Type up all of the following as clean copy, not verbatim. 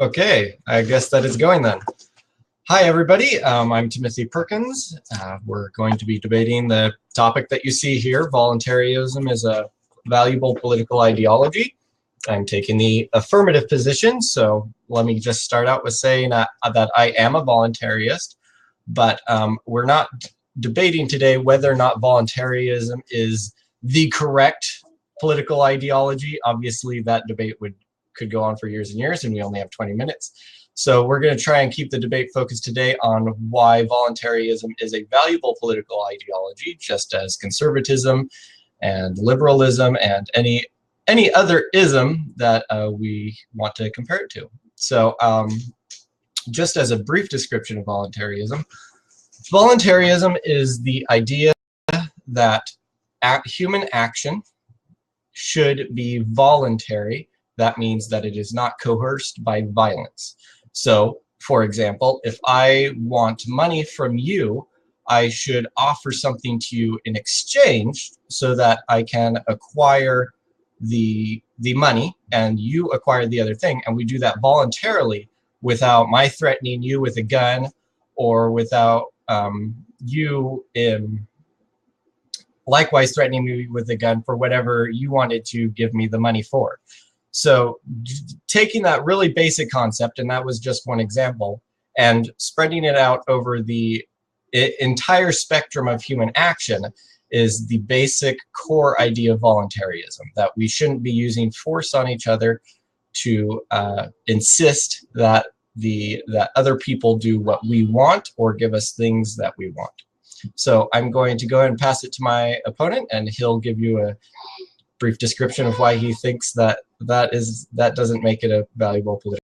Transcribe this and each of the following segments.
Okay, I guess that is going then. Hi, everybody. I'm Timothy Perkins. We're going to be debating the topic that you see here. Voluntarism is a valuable political ideology. I'm taking the affirmative position, so let me just start out with saying that I am a voluntarist, but we're not debating today whether or not voluntarism is the correct political ideology. Obviously, that debate could go on for years and years, and we only have 20 minutes. So we're going to try and keep the debate focused today on why voluntarism is a valuable political ideology, just as conservatism and liberalism and any other ism that we want to compare it to. So just as a brief description of voluntarism, voluntarism is the idea that human action should be voluntary. That means that it is not coerced by violence. So, for example, if I want money from you, I should offer something to you in exchange so that I can acquire the money and you acquire the other thing. And we do that voluntarily without my threatening you with a gun or without you likewise threatening me with a gun for whatever you wanted to give me the money for. So taking that really basic concept, and that was just one example, and spreading it out over the entire spectrum of human action is the basic core idea of voluntarism, that we shouldn't be using force on each other to insist that that other people do what we want or give us things that we want. So I'm going to go ahead and pass it to my opponent, and he'll give you a brief description of why he thinks that doesn't make it a valuable political.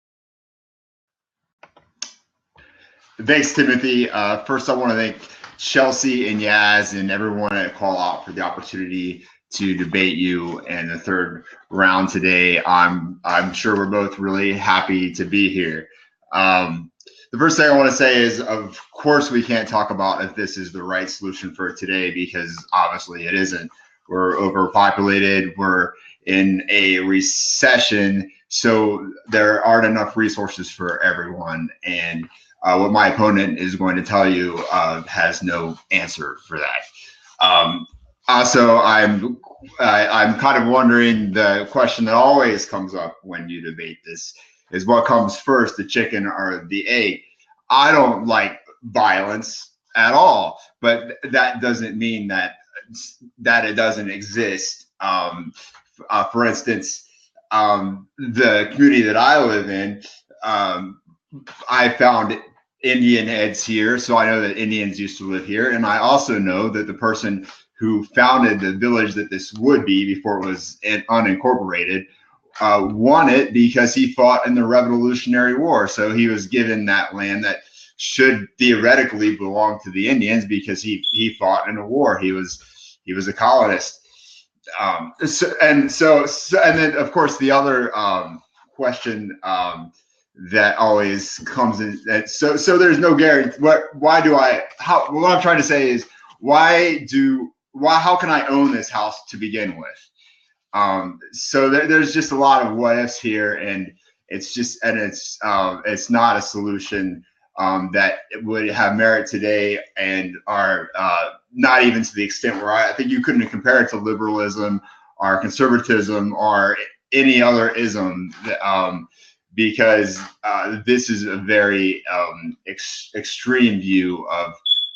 Thanks, Timothy. First, I want to thank Chelsea and Yaz and everyone at Call Out for the opportunity to debate you in the third round today. I'm sure we're both really happy to be here. The first thing I want to say is, of course, we can't talk about if this is the right solution for today, because obviously it isn't. We're overpopulated. We're in a recession, so there aren't enough resources for everyone. And what my opponent is going to tell you has no answer for that. Also, I'm kind of wondering, the question that always comes up when you debate this is, what comes first, the chicken or the egg? I don't like violence at all, but that doesn't mean that it doesn't exist. For instance, the community that I live in, I found Indian heads here, so I know that Indians used to live here, and I also know that the person who founded the village that this would be before it was unincorporated won it because he fought in the Revolutionary War. So he was given that land that should theoretically belong to the Indians because he fought in a war. He was a colonist. And then of course the other question that always comes in, that so there's no guarantee. What I'm trying to say is, how can I own this house to begin with? So there's just a lot of what ifs here, and it's not a solution that would have merit today, and are not even to the extent where I think you couldn't compare it to liberalism or conservatism or any other ism, because this is a very extreme view of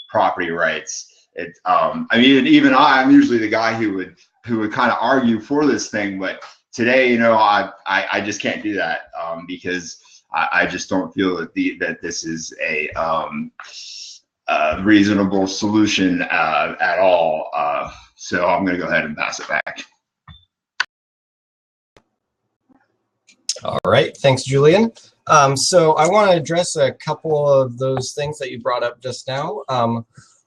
property rights. I mean, even I'm usually the guy who would kind of argue for this thing, but today, I just can't do that because I just don't feel that this is a reasonable solution at all. So I'm going to go ahead and pass it back. All right, thanks, Julian. So I want to address a couple of those things that you brought up just now.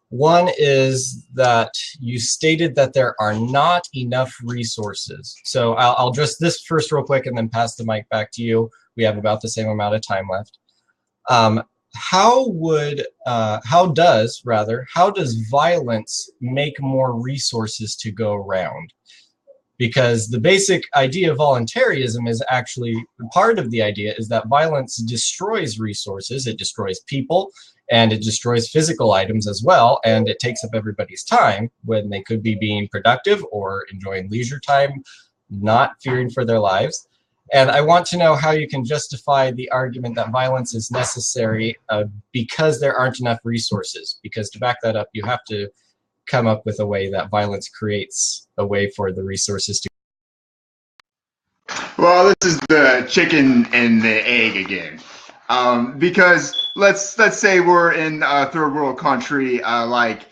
One is that you stated that there are not enough resources. So I'll address this first real quick and then pass the mic back to you. We have about the same amount of time left. How does violence make more resources to go around? because the basic idea of voluntarism is actually, part of the idea is that violence destroys resources, it destroys people, and it destroys physical items as well, and it takes up everybody's time when they could be being productive or enjoying leisure time, not fearing for their lives. And I want to know how you can justify the argument that violence is necessary because there aren't enough resources. Because to back that up, you have to come up with a way that violence creates a way for the resources to. Well, this is the chicken and the egg again. Because let's say we're in a third world country like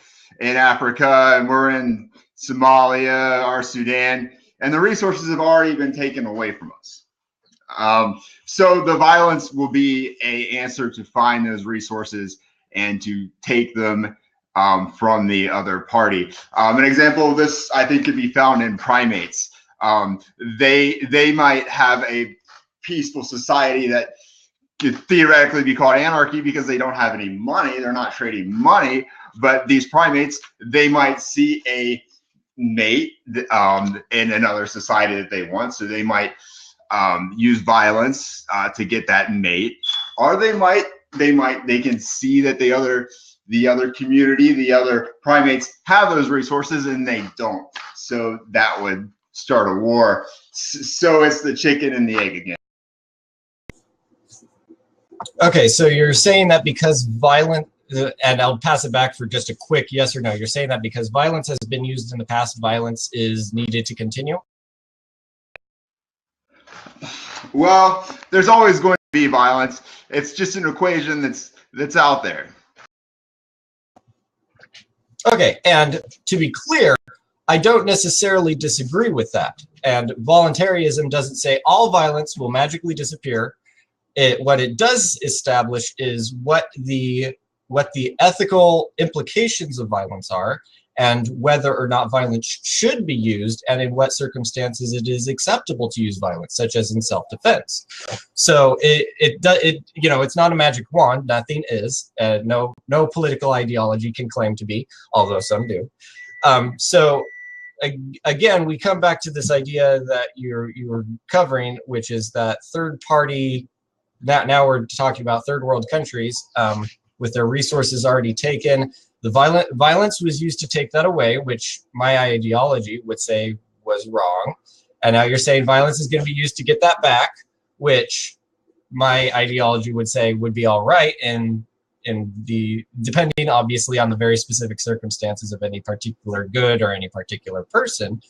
in Africa, and we're in Somalia or Sudan, and the resources have already been taken away from us. So the violence will be an answer to find those resources and to take them from the other party. An example of this, I think, could be found in primates. They might have a peaceful society that could theoretically be called anarchy because they don't have any money. They're not trading money. But these primates, they might see a mate in another society that they want. So they might use violence to get that mate, or they can see that the other community, the other primates have those resources and they don't. So that would start a war. So it's the chicken and the egg again. Okay, so you're saying that because violence, and I'll pass it back for just a quick yes or no. You're saying that because violence has been used in the past, violence is needed to continue? Well, there's always going to be violence. It's just an equation that's out there. Okay, and to be clear, I don't necessarily disagree with that. And voluntarism doesn't say all violence will magically disappear. What it does establish is what the ethical implications of violence are, and whether or not violence should be used, and in what circumstances it is acceptable to use violence, such as in self-defense. So it's not a magic wand. Nothing is. No political ideology can claim to be, although some do. So again, we come back to this idea that you were covering, which is that third party. Now we're talking about third world countries with their resources already taken. The violence was used to take that away, which my ideology would say was wrong. And now you're saying violence is going to be used to get that back, which my ideology would say would be all right, and depending obviously on the very specific circumstances of any particular good or any particular person.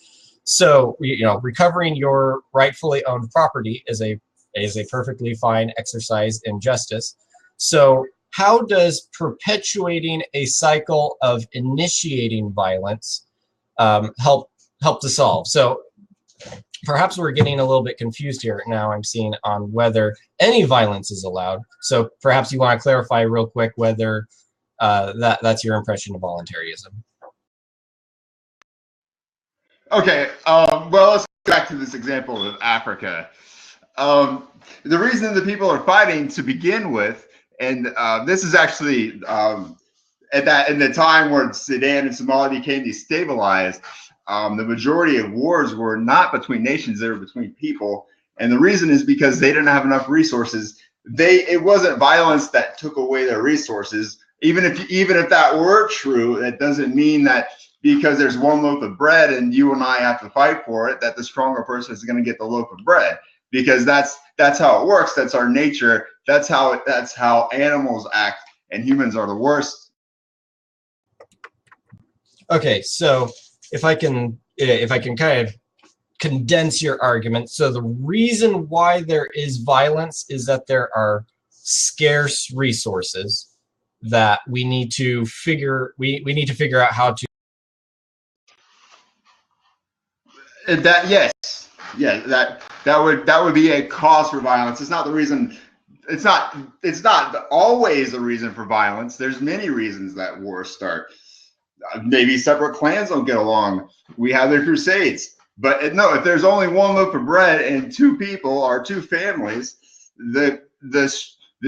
So recovering your rightfully owned property is a perfectly fine exercise in justice. So how does perpetuating a cycle of initiating violence help to solve? So perhaps we're getting a little bit confused here now, I'm seeing, on whether any violence is allowed. So perhaps you want to clarify real quick whether that's your impression of voluntarism. Okay, well, let's go back to this example of Africa. The reason the people are fighting to begin with, and this is actually in the time where Sudan and Somalia became destabilized, the majority of wars were not between nations, they were between people. And the reason is because they didn't have enough resources. It wasn't violence that took away their resources. Even if that were true, that doesn't mean that because there's one loaf of bread and you and I have to fight for it, that the stronger person is going to get the loaf of bread. Because that's how it works. That's our nature. That's how animals act, and humans are the worst. Okay, so if I can kind of condense your argument. So the reason why there is violence is that there are scarce resources that we need to figure out how to. That would be a cause for violence. It's not the reason. It's not always the reason for violence. There's many reasons that wars start. Maybe separate clans don't get along. We have the Crusades. But no, if there's only one loaf of bread and two people or two families, the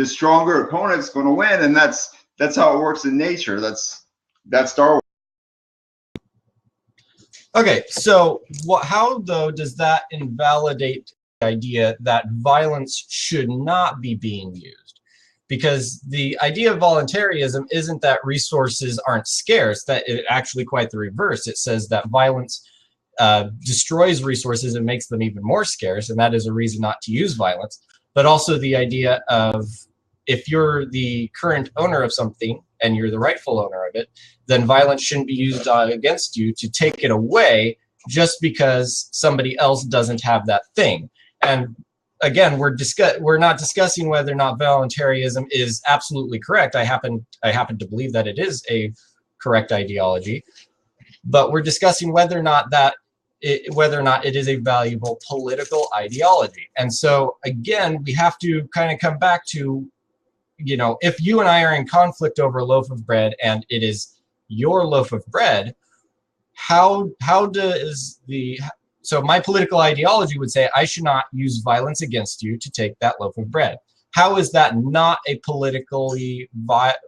stronger opponent's going to win, and that's how it works in nature. That's Star Wars. Okay, so how though does that invalidate the idea that violence should not be being used? Because the idea of voluntarism isn't that resources aren't scarce, that it actually quite the reverse. It says that violence destroys resources and makes them even more scarce, and that is a reason not to use violence. But also the idea of, if you're the current owner of something and you're the rightful owner of it, then violence shouldn't be used against you to take it away just because somebody else doesn't have that thing. And again, we're not discussing whether or not voluntarism is absolutely correct. I happen to believe that it is a correct ideology, but we're discussing whether or not it is a valuable political ideology. And so again, we have to kind of come back to, if you and I are in conflict over a loaf of bread and it is your loaf of bread, so my political ideology would say I should not use violence against you to take that loaf of bread. How is that not a politically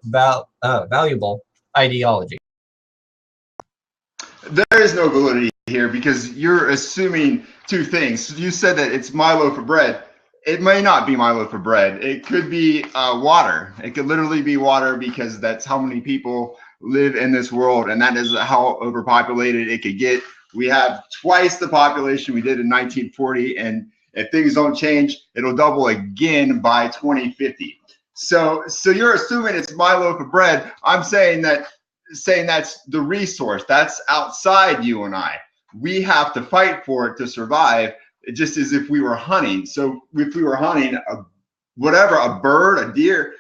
valuable ideology? There is no validity here because you're assuming two things. You said that it's my loaf of bread. It may not be my loaf of bread. It could be water. It could literally be water because that's how many people live in this world, and that is how overpopulated it could get. We have twice the population we did in 1940, and if things don't change, it'll double again by 2050. So you're assuming it's my loaf of bread. I'm saying that's the resource that's outside you and I. We have to fight for it to survive, just as if we were hunting. So if we were hunting a bird, a deer,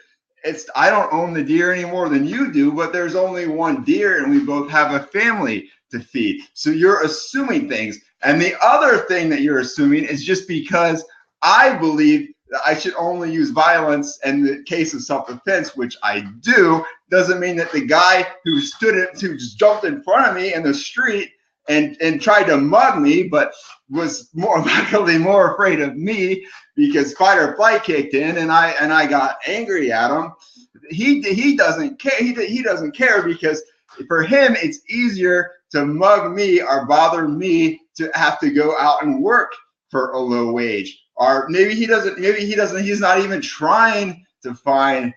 I don't own the deer any more than you do, but there's only one deer and we both have a family to feed. So you're assuming things. And the other thing that you're assuming is just because I believe that I should only use violence in the case of self-defense, which I do, doesn't mean that the guy who just jumped in front of me in the street and tried to mug me, but was luckily more afraid of me because fight or flight kicked in, and I got angry at him. He doesn't care. He doesn't care because for him it's easier to mug me or bother me to have to go out and work for a low wage. Or maybe he doesn't. He's not even trying to find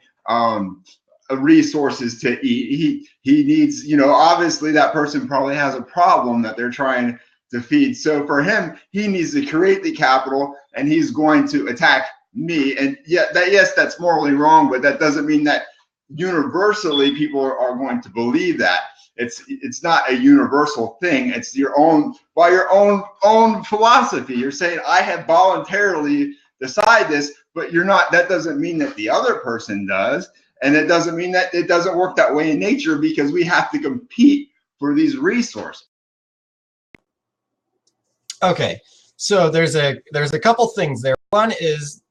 resources to eat. He needs, obviously that person probably has a problem that they're trying to feed. So for him, he needs to create the capital, and he's going to attack me. And yes, that's morally wrong, but that doesn't mean that universally people are going to believe that. It's not a universal thing. It's your own philosophy. You're saying I have voluntarily decided this, but you're not. That doesn't mean that the other person does. And it doesn't mean that it doesn't work that way in nature, because we have to compete for these resources. Okay, so there's a couple things there. One is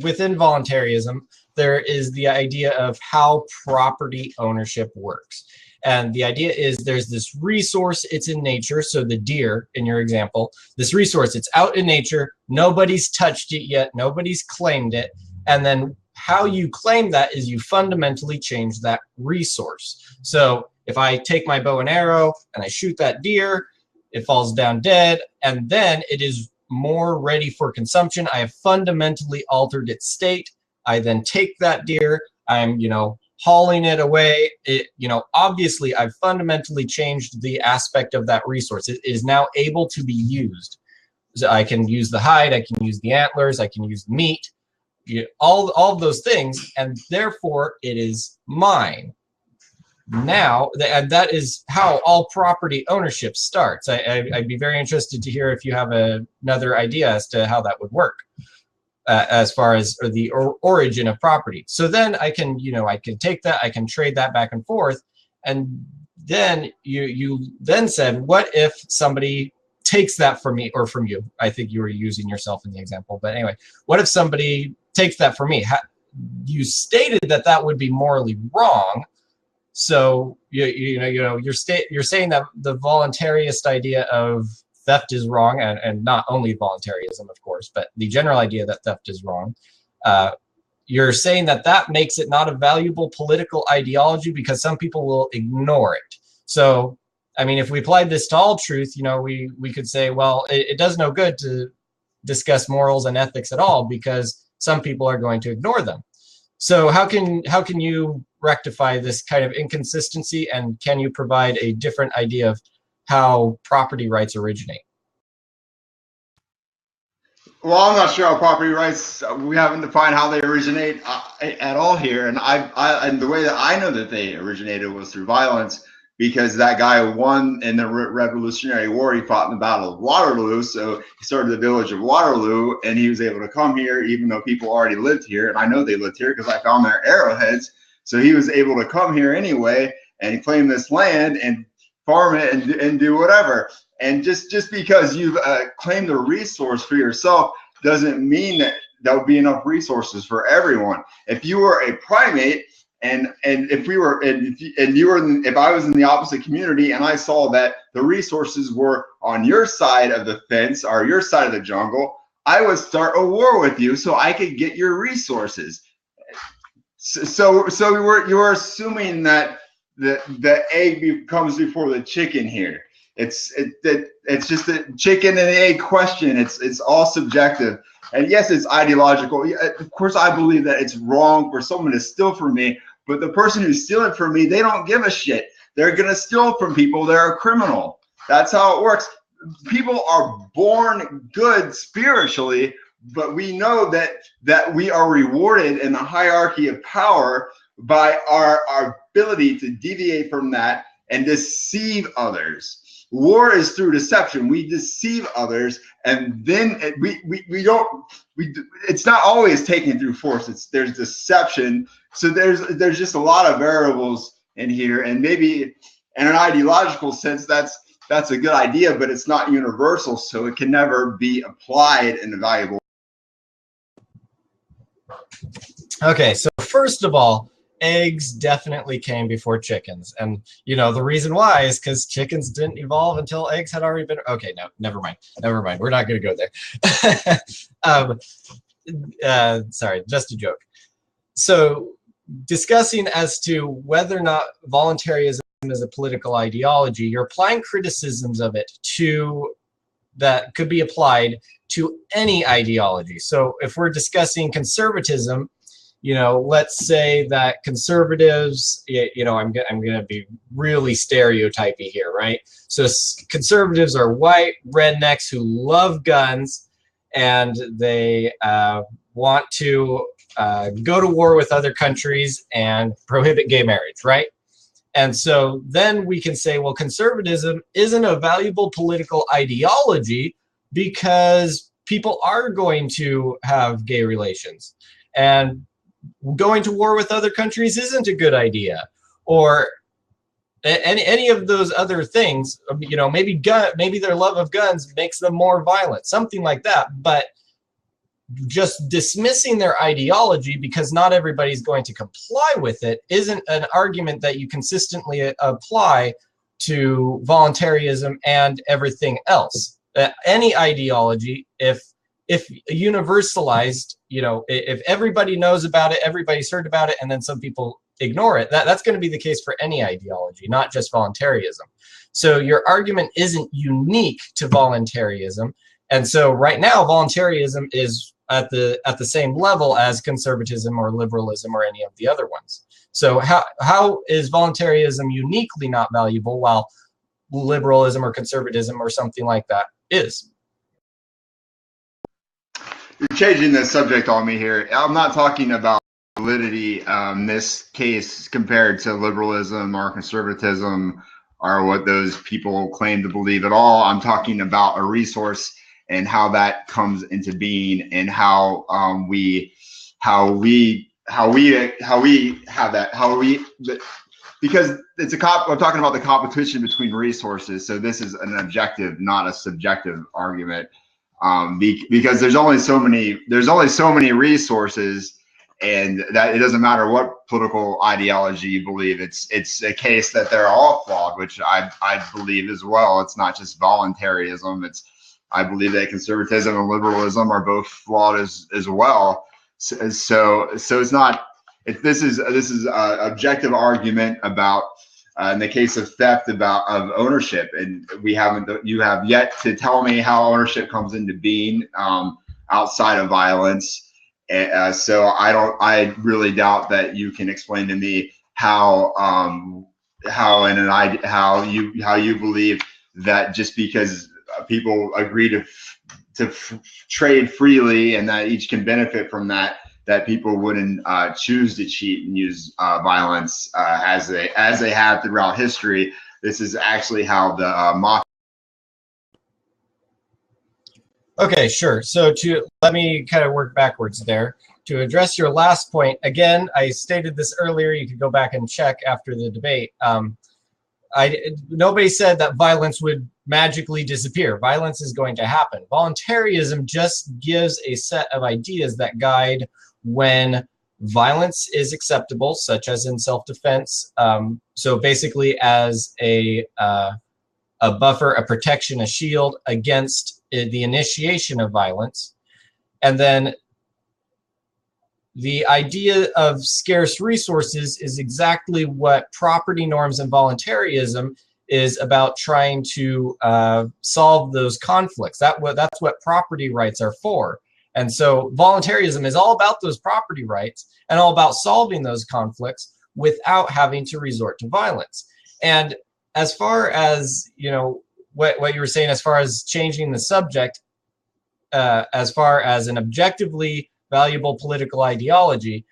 within voluntarism, there is the idea of how property ownership works. And the idea is there's this resource, it's in nature. So the deer, in your example, this resource, it's out in nature. Nobody's touched it yet. Nobody's claimed it. And then how you claim that is you fundamentally change that resource. So if I take my bow and arrow and I shoot that deer, it falls down dead, and then it is more ready for consumption. I have fundamentally altered its state. I then take that deer, I'm, hauling it away. Obviously I've fundamentally changed the aspect of that resource. It is now able to be used. So I can use the hide, I can use the antlers, I can use meat, all of those things, and therefore it is mine. Now, and that is how all property ownership starts. I'd be very interested to hear if you have another idea as to how that would work, as far as the origin of property. So then I can take that, I can trade that back and forth, and then you then said, what if somebody takes that from me or from you? I think you were using yourself in the example, but anyway, what if somebody takes that from me? You stated that would be morally wrong. So you're saying that the voluntarist idea of theft is wrong, and not only voluntarism, of course, but the general idea that theft is wrong. You're saying that makes it not a valuable political ideology because some people will ignore it. So I mean, if we applied this to all truth, we could say, well, it does no good to discuss morals and ethics at all because some people are going to ignore them. So how can you rectify this kind of inconsistency, and can you provide a different idea of how property rights originate? Well, I'm not sure how property rights, we haven't defined how they originate at all here. And and the way that I know that they originated was through violence, because that guy won in the Revolutionary War. He fought in the Battle of Waterloo. So he started the village of Waterloo, and he was able to come here, even though people already lived here. And I know they lived here because I found their arrowheads. So he was able to come here anyway and claim this land and farm it and do whatever. And just because you've claimed a resource for yourself doesn't mean that there will be enough resources for everyone. If you were a primate, and if we were, and you were, if I was in the opposite community and I saw that the resources were on your side of the fence or your side of the jungle, I would start a war with you so I could get your resources. So you're assuming that the egg comes before the chicken here. It's just a chicken and egg question. It's all subjective. And yes, it's ideological. Of course, I believe that it's wrong for someone to steal from me, but the person who's stealing from me, they don't give a shit. They're gonna steal from people. They're a criminal. That's how it works. People are born good spiritually, but we know that we are rewarded in the hierarchy of power by our ability to deviate from that and deceive others. War is through deception. We deceive others, and then it's not always taken through force. There's deception. So there's just a lot of variables in here, and maybe in an ideological sense that's a good idea, but it's not universal, so it can never be applied in a valuable. Okay, so first of all, eggs definitely came before chickens, and the reason why is because chickens didn't evolve until eggs had already been. Okay, no, never mind. We're not going to go there. Sorry, just a joke. So discussing as to whether or not voluntarism is a political ideology, you're applying criticisms of it that could be applied to any ideology. So if we're discussing conservatism, let's say that conservatives, I'm going to be really stereotypy here, right? So conservatives are white rednecks who love guns, and they want to go to war with other countries and prohibit gay marriage, right? And so then we can say, well, conservatism isn't a valuable political ideology because people are going to have gay relations, and going to war with other countries isn't a good idea, or any of those other things. Maybe their love of guns makes them more violent, something like that. But just dismissing their ideology because not everybody's going to comply with it isn't an argument that you consistently apply to voluntarism and everything else. Any ideology, if universalized, if everybody knows about it, everybody's heard about it, and then some people ignore it, that's going to be the case for any ideology, not just voluntarism. So your argument isn't unique to voluntarism. And so right now, voluntarism is at the same level as conservatism or liberalism or any of the other ones. So how is voluntarism uniquely not valuable while liberalism or conservatism or something like that is? You're changing the subject on me here. I'm not talking about validity in this case compared to liberalism or conservatism or what those people claim to believe at all. I'm talking about a resource and how that comes into being, and how we have that, because we're talking about the competition between resources. So this is an objective, not a subjective argument, because there's only so many resources, and that it doesn't matter what political ideology you believe. It's a case that they're all flawed, which I believe as well. It's not just voluntarism. I believe that conservatism and liberalism are both flawed as well. So it's not. This is an objective argument about in the case of theft of ownership, and you have yet to tell me how ownership comes into being outside of violence. So I really doubt that you can explain to me how you believe that just because people agree to trade freely and that each can benefit from that, that people wouldn't choose to cheat and use violence as they have throughout history. This is actually how the mafia. Okay, sure. So let me kind of work backwards there. To address your last point, again, I stated this earlier. You could go back and check after the debate. Nobody said that violence would magically disappear. Violence is going to happen. Voluntarism just gives a set of ideas that guide when violence is acceptable, such as in self-defense. So basically as a buffer, a protection, a shield against the initiation of violence. And then the idea of scarce resources is exactly what property norms and voluntarism is about, trying to solve those conflicts. That's what property rights are for. And so voluntarism is all about those property rights and all about solving those conflicts without having to resort to violence. And as far as, you know, what you were saying, as far as changing the subject, as far as an objectively valuable political ideology,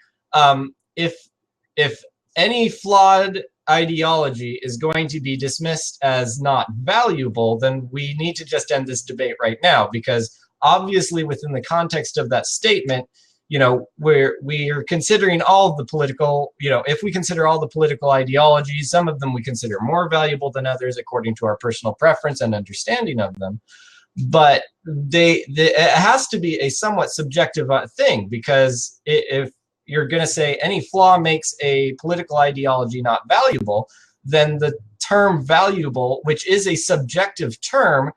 if any flawed ideology is going to be dismissed as not valuable, then we need to just end this debate right now, because obviously within the context of that statement, you know, we are considering all of the political, you know, if we consider all the political ideologies, some of them we consider more valuable than others according to our personal preference and understanding of them. But it has to be a somewhat subjective thing, because if you're going to say any flaw makes a political ideology not valuable, then the term valuable, which is a subjective term,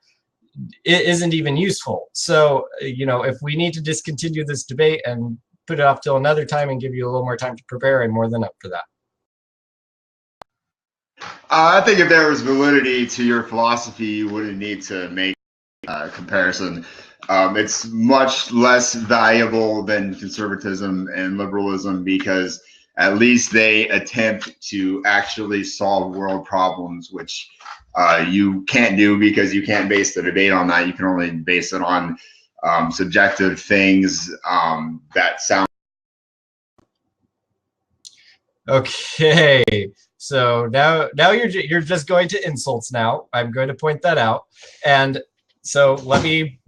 it isn't even useful. So, you know, if we need to discontinue this debate and put it off till another time and give you a little more time to prepare, I'm more than up for that. I think if there was validity to your philosophy, you wouldn't need to make a comparison. It's much less valuable than conservatism and liberalism, because at least they attempt to actually solve world problems, which you can't do, because you can't base the debate on that. You can only base it on subjective things that sound. Okay, so now you're just going to insults now. I'm going to point that out. And so let me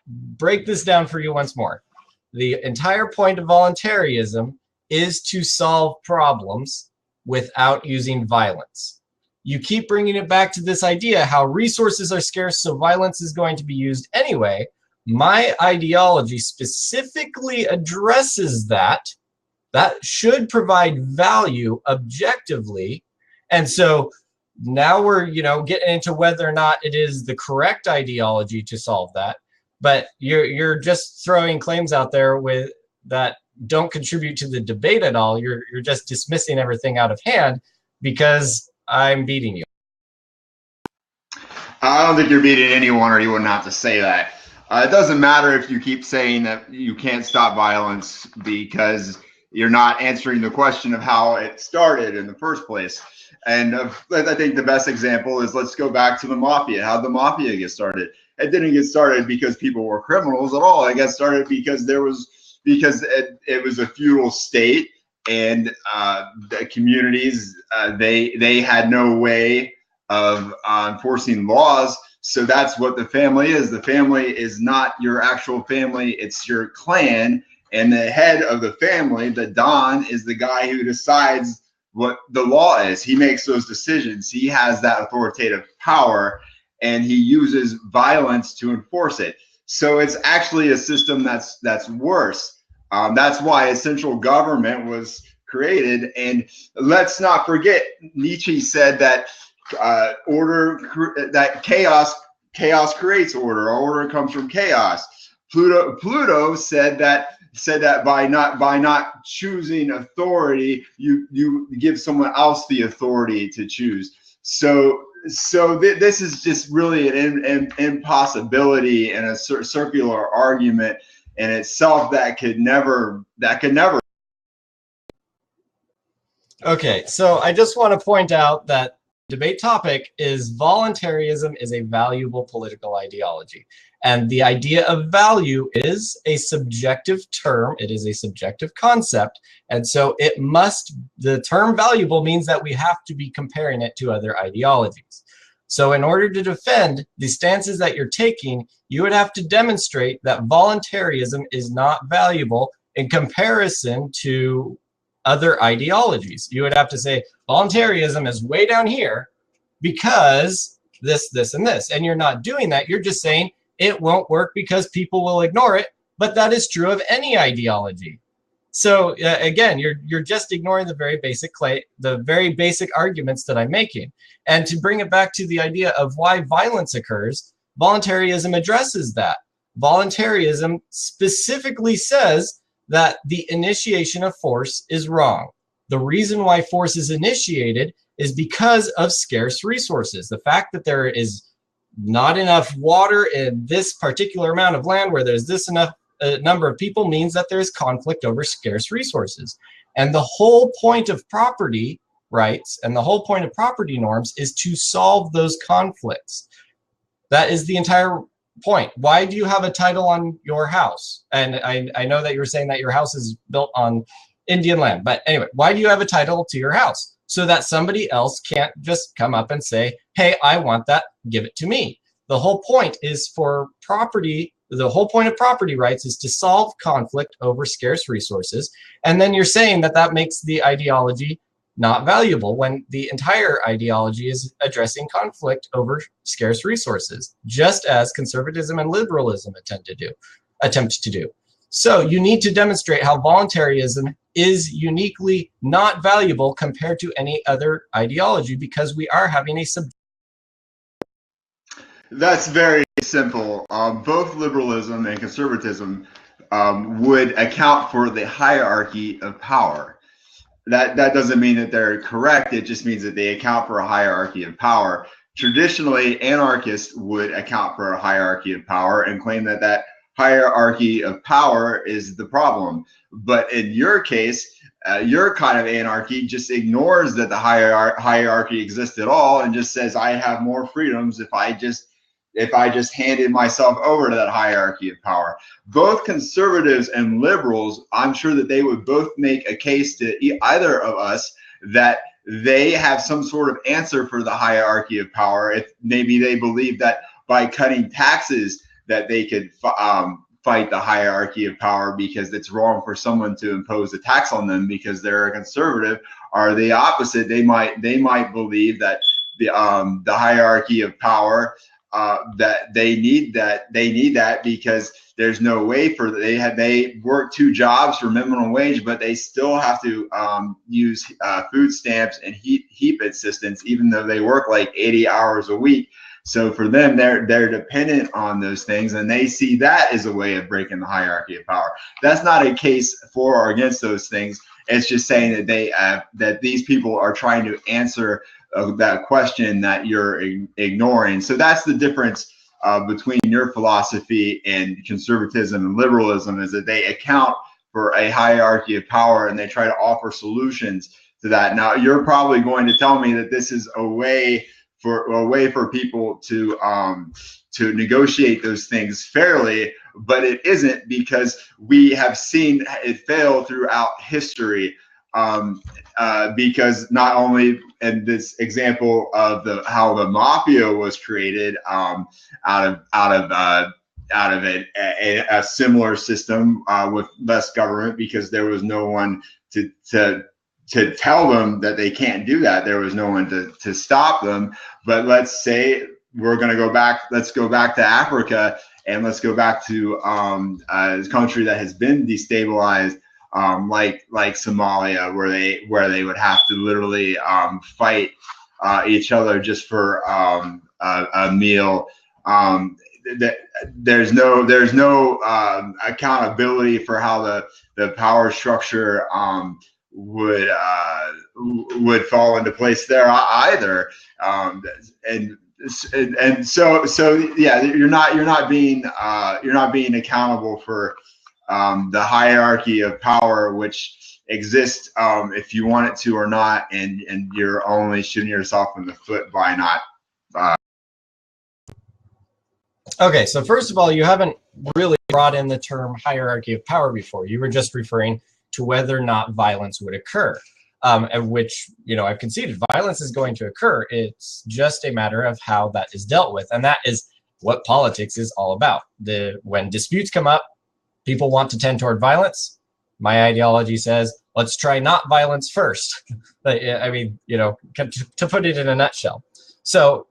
break this down for you once more. The entire point of voluntarism is to solve problems without using violence. You keep bringing it back to this idea how resources are scarce, so violence is going to be used anyway. My ideology specifically addresses that. That should provide value objectively. And so now we're, you know, getting into whether or not it is the correct ideology to solve that. But you're just throwing claims out there with that don't contribute to the debate at all. You're just dismissing everything out of hand because I'm beating you. I don't think you're beating anyone, or you wouldn't have to say that. It doesn't matter if you keep saying that you can't stop violence, because you're not answering the question of how it started in the first place. And I think the best example is, let's go back to the mafia. How'd the mafia get started? It didn't get started because people were criminals at all. It got started because it was a feudal state, and the communities, they had no way of enforcing laws. So that's what the family is. The family is not your actual family, it's your clan. And the head of the family, the Don, is the guy who decides what the law is. He makes those decisions. He has that authoritative power, and he uses violence to enforce it. So it's actually a system that's worse. That's why a central government was created. And let's not forget, Nietzsche said that chaos creates order. Order comes from chaos. Pluto said that said that by not choosing authority, you give someone else the authority to choose. So this is just really an impossibility and a circular argument in itself that could never. Okay, so I just want to point out that debate topic is voluntarism is a valuable political ideology. And the idea of value is a subjective term. It is a subjective concept. And so the term valuable means that we have to be comparing it to other ideologies. So in order to defend the stances that you're taking, you would have to demonstrate that voluntarism is not valuable in comparison to other ideologies. You would have to say voluntarism is way down here because this, and this. And you're not doing that. You're just saying it won't work because people will ignore it. But that is true of any ideology. So again, you're just ignoring the very basic arguments that I'm making. And to bring it back to the idea of why violence occurs, voluntarism addresses that. Voluntarism specifically says that the initiation of force is wrong. The reason why force is initiated is because of scarce resources. The fact that there is not enough water in this particular amount of land where there's this enough number of people means that there's conflict over scarce resources. And the whole point of property rights and the whole point of property norms is to solve those conflicts. That is the entire point. Why do you have a title on your house? And I know that you're saying that your house is built on Indian land, but anyway, why do you have a title to your house? So that somebody else can't just come up and say, hey, I want that, give it to me. The whole point is for property, the whole point of property rights is to solve conflict over scarce resources. And then you're saying that that makes the ideology not valuable when the entire ideology is addressing conflict over scarce resources, just as conservatism and liberalism attempt to do. So you need to demonstrate how voluntarism is uniquely not valuable compared to any other ideology because we are having a That's very simple. Both liberalism and conservatism would account for the hierarchy of power. That doesn't mean that they're correct. It just means that they account for a hierarchy of power. Traditionally, anarchists would account for a hierarchy of power and claim that that hierarchy of power is the problem. But in your case, your kind of anarchy just ignores that the hierarchy exists at all and just says, I have more freedoms if I just handed myself over to that hierarchy of power. Both conservatives and liberals, I'm sure that they would both make a case to either of us that they have some sort of answer for the hierarchy of power. If maybe they believe that by cutting taxes that they could fight the hierarchy of power because it's wrong for someone to impose a tax on them because they're a conservative, or the opposite. They might believe that the hierarchy of power, that they need that because there's no way for they work 2 jobs for minimum wage, but they still have to use food stamps and heap assistance even though they work like 80 hours a week. So for them, they're dependent on those things, and they see that as a way of breaking the hierarchy of power. That's not a case for or against those things. It's just saying that that these people are trying to answer that question that you're ignoring. So that's the difference between your philosophy and conservatism and liberalism, is that they account for a hierarchy of power and they try to offer solutions to that. Now, you're probably going to tell me that this is a way for people to negotiate those things fairly, but it isn't, because we have seen it fail throughout history. Because not only in this example of how the mafia was created out of a similar system with less government, because there was no one to tell them that they can't do that. There was no one to stop them. But let's say we're going to go back. Let's go back to Africa, and let's go back to a country that has been destabilized, like Somalia, where they would have to literally fight each other just for a meal. there's no accountability for how the power structure would fall into place there either. And so yeah, you're not being accountable for the hierarchy of power which exists, if you want it to or not, and you're only shooting yourself in the foot by not. Okay, so first of all, you haven't really brought in the term hierarchy of power before. You were just referring to whether or not violence would occur, which, you know, I've conceded violence is going to occur. It's just a matter of how that is dealt with, and that is what politics is all about. When disputes come up, people want to tend toward violence. My ideology says, let's try not violence first. I mean, you know, to put it in a nutshell. So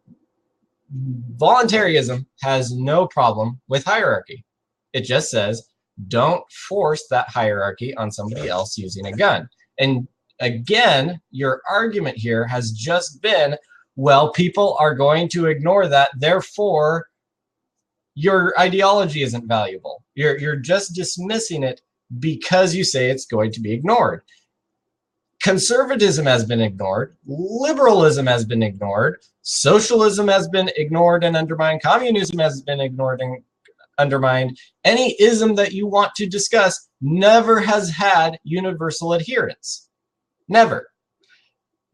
voluntarism has no problem with hierarchy. It just says, don't force that hierarchy on somebody else using a gun. And again, your argument here has just been, well, people are going to ignore that, therefore your ideology isn't valuable. You're just dismissing it because you say it's going to be ignored. Conservatism has been ignored. Liberalism has been ignored. Socialism has been ignored and undermined. Communism has been ignored and undermined. Any ism that you want to discuss never has had universal adherence. Never.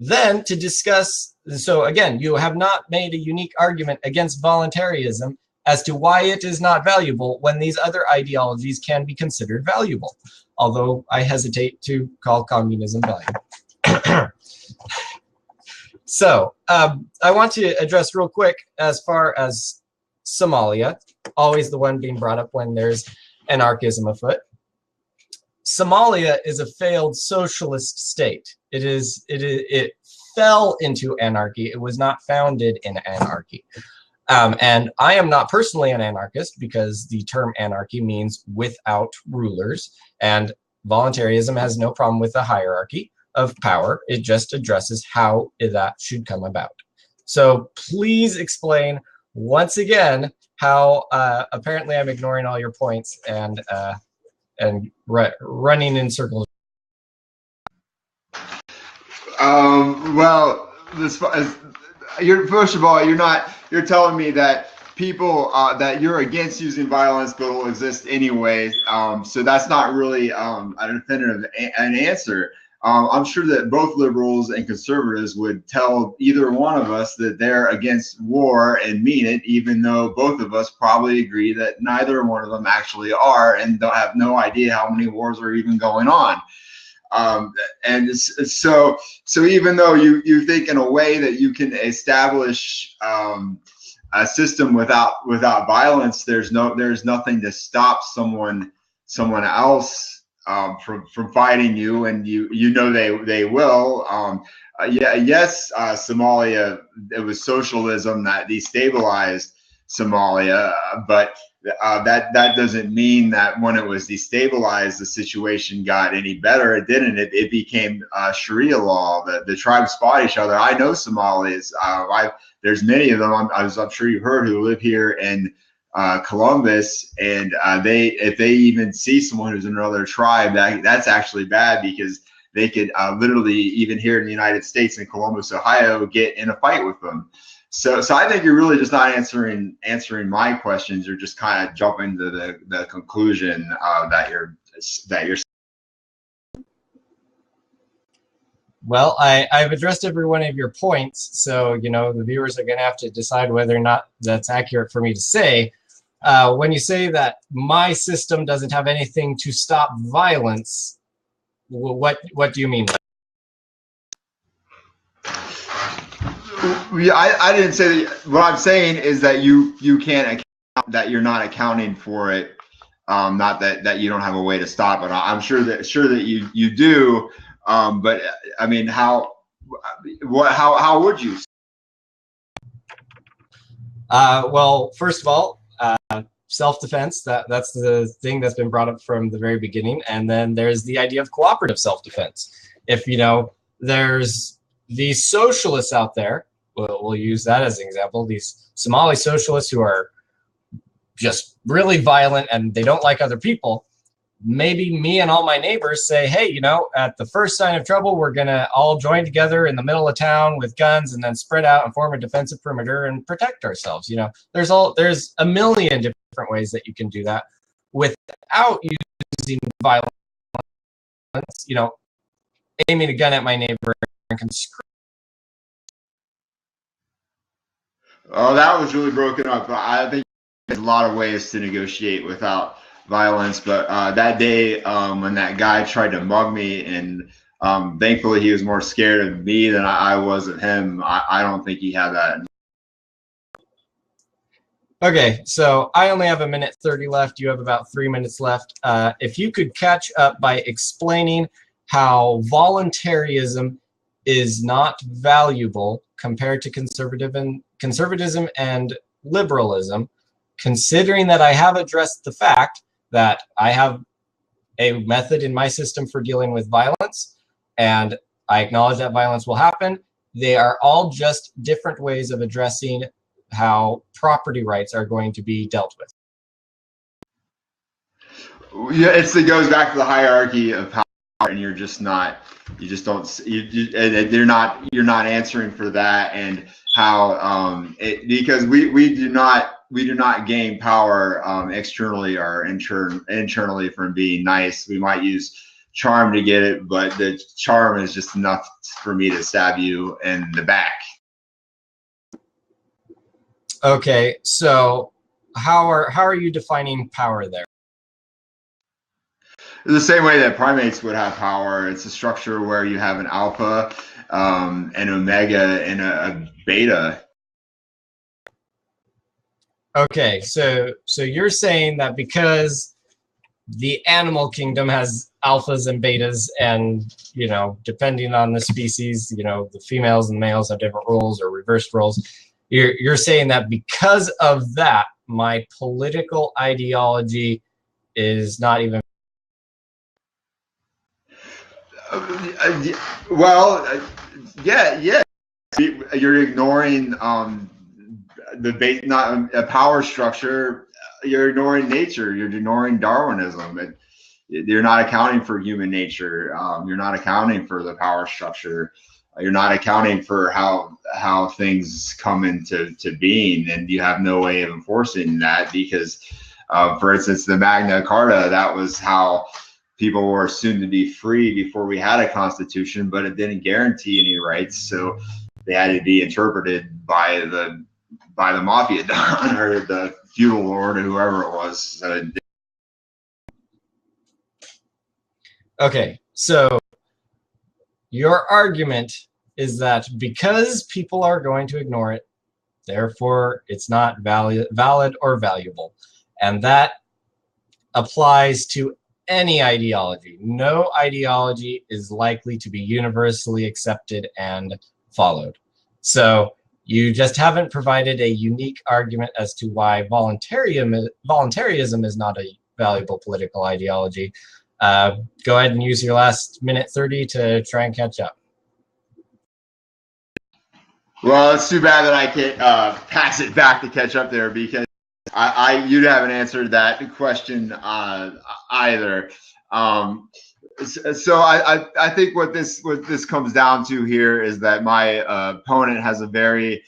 Then to discuss, so again, you have not made a unique argument against voluntarism as to why it is not valuable when these other ideologies can be considered valuable, although I hesitate to call communism valuable. So I want to address real quick as far as Somalia, always the one being brought up when there's anarchism afoot. Somalia is a failed socialist state. It fell into anarchy. It was not founded in anarchy. And I am not personally an anarchist because the term anarchy means without rulers, and voluntarism has no problem with the hierarchy of power. It just addresses how that should come about. So please explain once again how apparently I'm ignoring all your points and running in circles. Well, first of all, you're telling me that people that you're against using violence but will exist anyways. So that's not really a definitive an answer. I'm sure that both liberals and conservatives would tell either one of us that they're against war and mean it, even though both of us probably agree that neither one of them actually are and don't have no idea how many wars are even going on. And so even though you think in a way that you can establish a system without violence, there's nothing to stop someone else from fighting you, and you know they will. Yes, Somalia, it was socialism that destabilized Somalia, but that doesn't mean that when it was destabilized, the situation got any better. It didn't. It became Sharia law. The tribes fought each other. I know Somalis. There's many of them. I'm sure you've heard, who live here in Columbus, and if they even see someone who's in another tribe, that's actually bad, because they could literally, even here in the United States, in Columbus, Ohio, get in a fight with them. So I think you're really just not answering my questions. You're just kind of jumping to the conclusion that you're. Well, I've addressed every one of your points, so you know the viewers are going to have to decide whether or not that's accurate for me to say. When you say that my system doesn't have anything to stop violence, what do you mean? I didn't say that. What I'm saying is that you can't account, that you're not accounting for it. Not that you don't have a way to stop it. I'm sure that you do. But I mean, how would you? Well, first of all, self-defense. That's the thing that's been brought up from the very beginning. And then there's the idea of cooperative self-defense. If there's these socialists out there. We'll use that as an example. These Somali socialists who are just really violent and they don't like other people, maybe me and all my neighbors say, hey, you know, at the first sign of trouble, we're going to all join together in the middle of town with guns and then spread out and form a defensive perimeter and protect ourselves. You know, there's a million different ways that you can do that without using violence, you know, aiming a gun at my neighbor and conscript. Oh, that was really broken up. I think there's a lot of ways to negotiate without violence, but that day when that guy tried to mug me, and thankfully he was more scared of me than I was of him, I don't think he had that. Okay, so I only have 1:30 left. You have about 3 minutes left. If you could catch up by explaining how voluntarism is not valuable compared to conservatism and liberalism, considering that I have addressed the fact that I have a method in my system for dealing with violence, and I acknowledge that violence will happen. They are all just different ways of addressing how property rights are going to be dealt with. Yeah, it goes back to the hierarchy of power, and you're just not, you're not answering for that, and how because we do not gain power externally or internally from being nice. We might use charm to get it, but the charm is just enough for me to stab you in the back. Okay, so how are you defining power there? The same way that primates would have power. It's a structure where you have an alpha, an omega, and a beta. Okay, so you're saying that because the animal kingdom has alphas and betas, and you know, depending on the species, you know, the females and males have different roles or reversed roles. You're saying that because of that, my political ideology is not even. Well, yeah. You're ignoring not a power structure. You're ignoring nature. You're ignoring Darwinism. You're not accounting for human nature. You're not accounting for the power structure. You're not accounting for how things come into being, and you have no way of enforcing that because, for instance, the Magna Carta, that was how people were assumed to be free before we had a constitution, but it didn't guarantee any rights, so they had to be interpreted by the mafia don or the feudal lord or whoever it was. So, okay, so your argument is that because people are going to ignore it, therefore it's not valid or valuable. And that applies to any ideology. No ideology is likely to be universally accepted and followed. So you just haven't provided a unique argument as to why voluntarism is not a valuable political ideology. Go ahead and use your last 1:30 to try and catch up. well, it's too bad that I can't pass it back to catch up there because you haven't answered that question either. So I think what this comes down to here is that my opponent has a very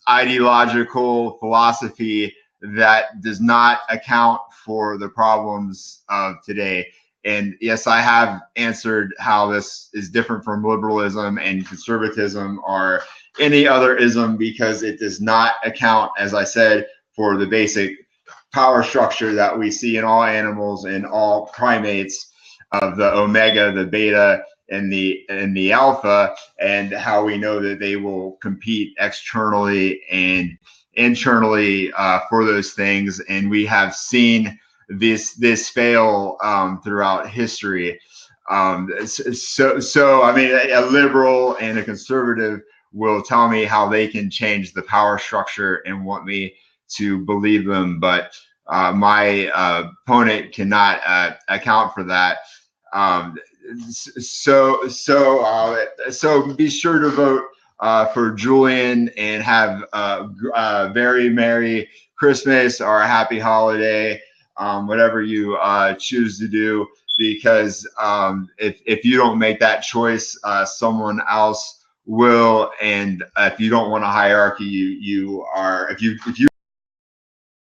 ideological philosophy that does not account for the problems of today. And yes, I have answered how this is different from liberalism and conservatism or any other ism because it does not account, as I said, for the basic power structure that we see in all animals and all primates of the omega, the beta, and the alpha, and how we know that they will compete externally and internally for those things. And we have seen this fail throughout history. So I mean, a liberal and a conservative will tell me how they can change the power structure and want me to believe them, but my opponent cannot account for that. So be sure to vote for Julian and have a very Merry Christmas or a happy holiday, whatever you choose to do, because if you don't make that choice, someone else will. And if you don't want a hierarchy, if you